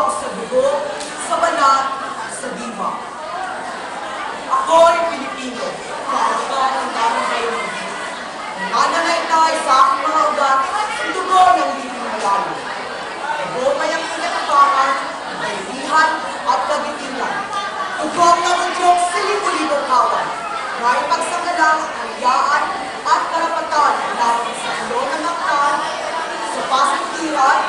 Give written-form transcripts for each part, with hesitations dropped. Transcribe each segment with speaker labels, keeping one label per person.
Speaker 1: Nagdurog sa dugo, sa balat, sa diwa. Ako'y Pilipino, kaugat ng daming kayo. Nananaytay sa aking mga ugat, ang dugo ng liting malayo. Bumay ang kinakapangan, kailihan at kagitilan. Tugong na udyok sa libo-libong kawan, na ipagsagalang ang kaliyaan at karapatan laban sa ulo ng naktan, sa pasitiran,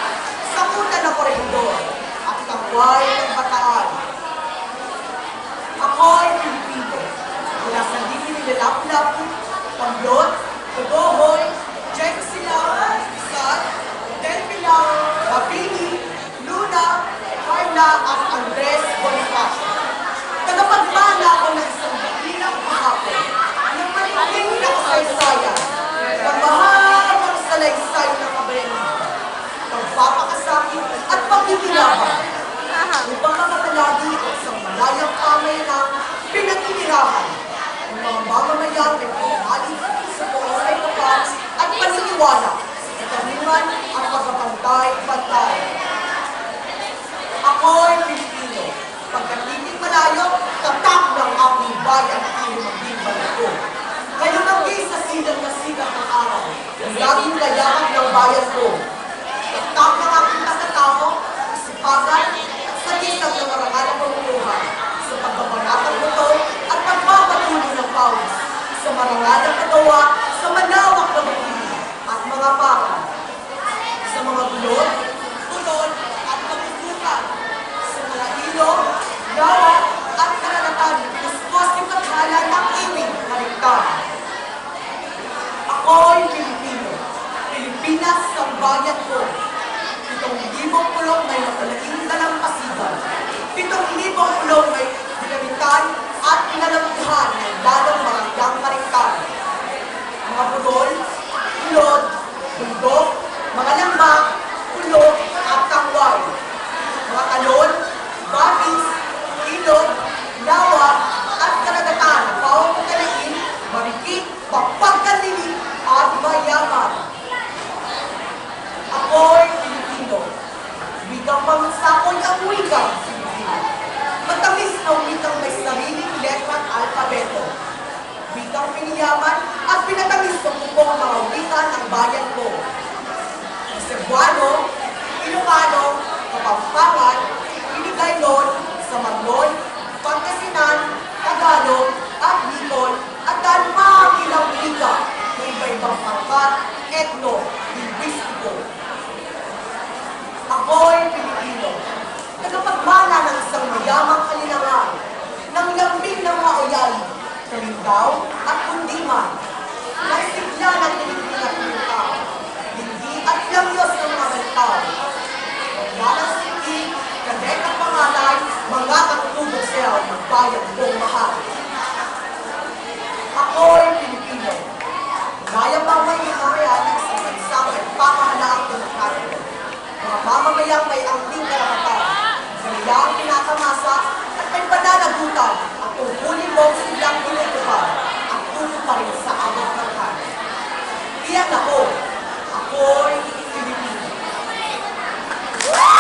Speaker 1: sa kuta ng koridor, at tangway ng bataan. Ako'y Pilipino, mula sa hindi nilalap-lapu, Pamblot, Tugohoy, Jexila, Sat, Delpila, Mabini, Luna, Carla at Andres Bonifacio. Tagapagmana ako ng isang dakilang kahapon ng mariting na kasaysayan ng mahabang salaysay ng kabayanita, pagpapakasakit at pagkikilabang upang makatalagi ang isang malayang pamayanang pinagkikirahan ng mga mamamayang may pagmamali sa buong ay kapag at paniniwala sa katarungan at pagkapantay-pantay. Ako'y Pilipino, pagkatitig malayo, tatak ng aking bayan ang maging balato. Ngayon ang sa silang na sigat ng araw, ang laging kayakap ng bayan ko. Tatak ng aking kasatao, isipagan, at sa gisang ng marangal ng pamumuhan, sa pagbabanatang moto at pagpapatuloy ng pawis, sa marangal ng kagawa, sa malawak na bukili at mga parang, sa mga gulod, tulon at pagkukutan, sa mga ilog, gawa at karagatan, gusto si paghala ng iwing kaligtahan. Ako'y Pilipino, Pilipinas ang bayan ko. 7,000 pulong may napalaking dalampasigan. 7,000 pulong may dinamitan at pinalabughan ng lalong marangyang karingkan. Mga budol, ulod, bundok, mga lambak, ulog at tangway. Mga talon, batis, ilog, lawa at karagatan, pawang kalain, marikit, pagpagkalili at mayaman. Ako'y Pilipino. Wikang pangsakoy ang wikang Pilipino. Matamis na wikang may sariling letra at alpabeto. Wikang piniyaman at pinatamis ng bukong mga wika ng bayan ko. Cebuano, Ilocano, Kapampangan, Iligaylon, Samarlon, Pangasinan, Tagalog, at Bicol, at dahil ilang wika na iba-ibang pangkat, etno, lingwistiko. Ako'y Pilipino, tagapagmana ng isang mayamang kalinangan, ng lambing ng mga oyali, Kalindaw at Kundiman, ng sigla ng Pilipinas ng tao, hindi at labyos ng mga bantao, paglalang siki, kadek at pangalay, mga katutubog siya ng bayan